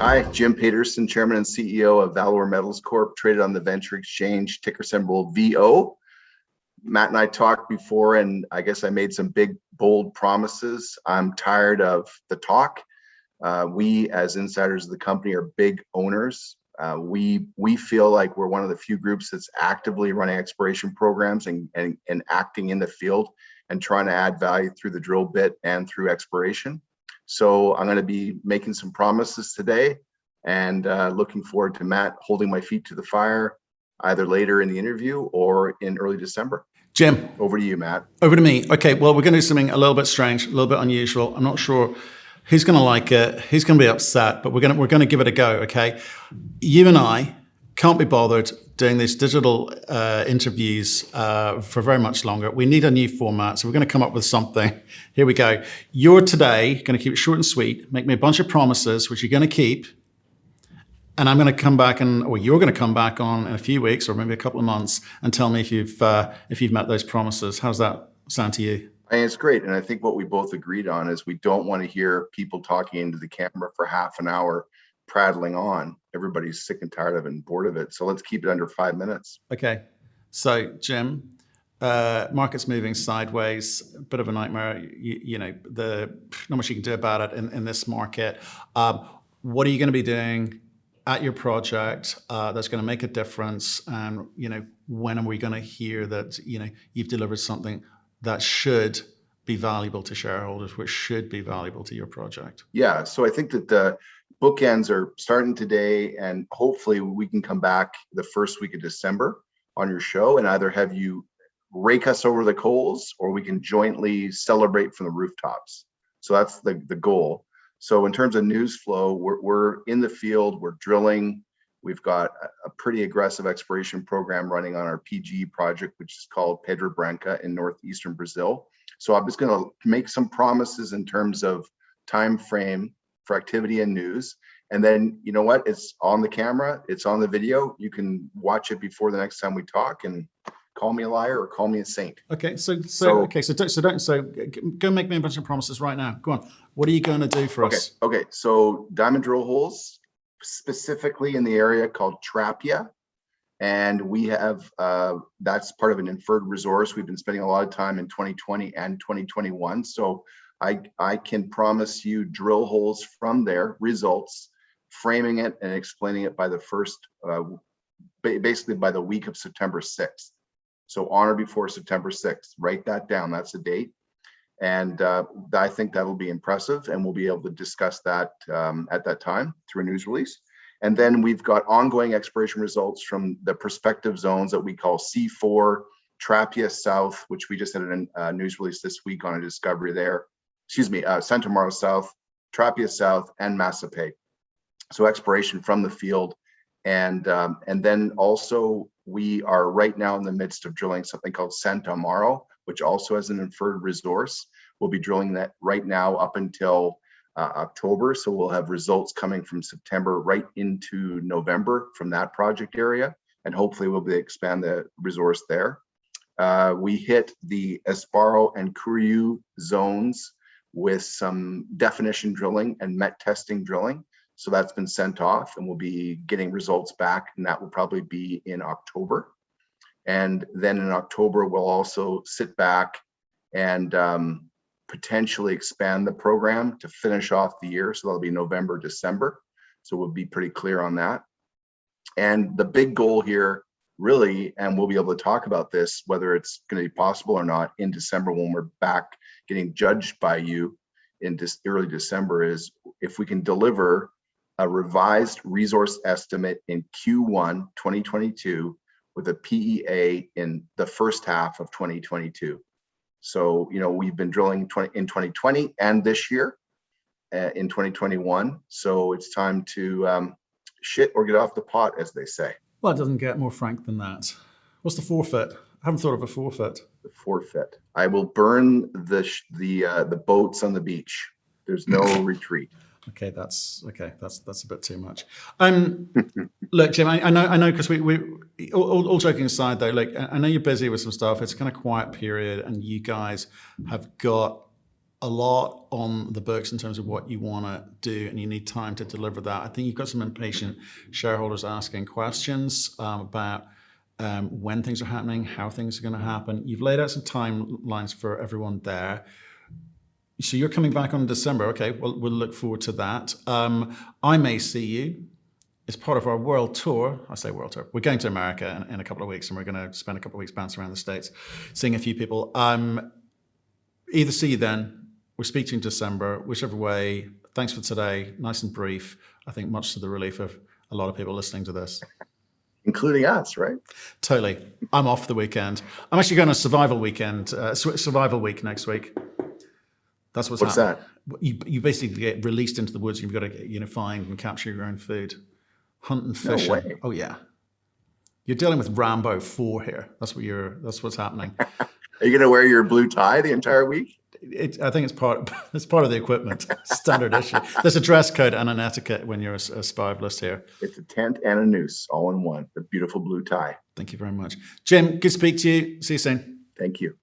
Hi, Jim Paterson, Chairman and CEO of ValOre Metals Corp, traded on the Venture Exchange, ticker symbol VO. Matt and I talked before, and I guess I made some big, bold promises. I'm tired of the talk. We, as insiders of the company, are big owners. We feel like we're one of the few groups that's actively running exploration programs and acting in the field and trying to add value through the drill bit and through exploration. So I'm going to be making some promises today, and looking forward to Matt holding my feet to the fire either later in the interview or in early December. Jim, over to you, Matt. Over to me. Okay, well, we're going to do something a little bit strange, a little bit unusual. I'm not sure he's going to like it. He's going to be upset, but we're going to give it a go. Okay, you and I can't be bothered doing these digital interviews for very much longer. We need a new format, so we're going to come up with something. Here we go. You're today going to keep it short and sweet. Make me a bunch of promises, which you're going to keep. And I'm going to come back or you're going to come back on in a few weeks or maybe a couple of months and tell me if you've met those promises. How's that sound to you? I think it's great. And I think what we both agreed on is we don't want to hear people talking into the camera for half an hour, prattling on. Everybody's sick and tired of it and bored of it. So let's keep it under 5 minutes. Okay. So, Jim, market's moving sideways, a bit of a nightmare. You know, not much you can do about it in this market. What are you going to be doing at your project that's going to make a difference? And, you know, when are we going to hear that, you know, you've delivered something that should be valuable to shareholders, which should be valuable to your project? Yeah, so I think that the bookends are starting today, and hopefully we can come back the first week of December on your show and either have you rake us over the coals or we can jointly celebrate from the rooftops. So that's the goal. So in terms of news flow, we're in the field, we're drilling. We've got a pretty aggressive exploration program running on our PG project, which is called Pedra Branca in northeastern Brazil. So I'm just going to make some promises in terms of time frame for activity and news. And then, you know what? It's on the camera, it's on the video. You can watch it before the next time we talk and call me a liar or call me a saint. Okay, so go make me a bunch of promises right now. Go on. What are you going to do for us? Okay. So diamond drill holes, specifically in the area called Trapia, and we have that's part of an inferred resource. We've been spending a lot of time in 2020 and 2021. So I can promise you drill holes from there, results, framing it and explaining it by the first, basically by the week of September 6th. So on or before September 6th, write that down. That's the date. And I think that'll be impressive, and we'll be able to discuss that at that time through a news release. And then we've got ongoing exploration results from the prospective zones that we call C4, Trapia South, which we just had a news release this week on a discovery there. Santa Maria South, Trapia South, and Massape. So exploration from the field. And then also we are right now in the midst of drilling something called Santa Amaro, which also has an inferred resource. We'll be drilling that right now up until October. So we'll have results coming from September right into November from that project area. And hopefully we'll be able to expand the resource there. We hit the Esparo and Curiú zones with some definition drilling and met testing drilling. So that's been sent off, and we'll be getting results back, and that will probably be in October. And then in October, we'll also sit back and potentially expand the program to finish off the year. So that'll be November, December. So we'll be pretty clear on that. And the big goal here, really, and we'll be able to talk about this, whether it's going to be possible or not in December when we're back getting judged by you in early December, is if we can deliver a revised resource estimate in Q1 2022 with a PEA in the first half of 2022. So, you know, we've been drilling in 2020 and this year in 2021. So it's time to shit or get off the pot, as they say. Well, it doesn't get more frank than that. What's the forfeit? I haven't thought of a forfeit. The forfeit. I will burn the boats on the beach. There's no retreat. Okay, that's a bit too much. Look, Jim, I know, because we all joking aside though, like I know you're busy with some stuff. It's a kind of quiet period, and you guys have got a lot on the books in terms of what you want to do, and you need time to deliver that. I think you've got some impatient shareholders asking questions about when things are happening, how things are going to happen. You've laid out some timelines for everyone there. So you're coming back on December. Okay, well, we'll look forward to that. I may see you as part of our world tour. I say world tour. We're going to America in a couple of weeks, and we're going to spend a couple of weeks bouncing around the States, seeing a few people. Either see you then, we'll speak to you in December, whichever way. Thanks for today. Nice and brief. I think much to the relief of a lot of people listening to this. Including us, right? Totally. I'm off the weekend. I'm actually going on a survival weekend, survival week next week. That's what's happening. That? You basically get released into the woods. And you've got to find and capture your own food, hunt and fish. No way. Oh yeah, you're dealing with Rambo 4 here. That's what's happening. Are you going to wear your blue tie the entire week? I think it's part of the equipment, standard issue. There's a dress code and an etiquette when you're a survivalist here. It's a tent and a noose, all in one. The beautiful blue tie. Thank you very much. Jim, good to speak to you. See you soon. Thank you.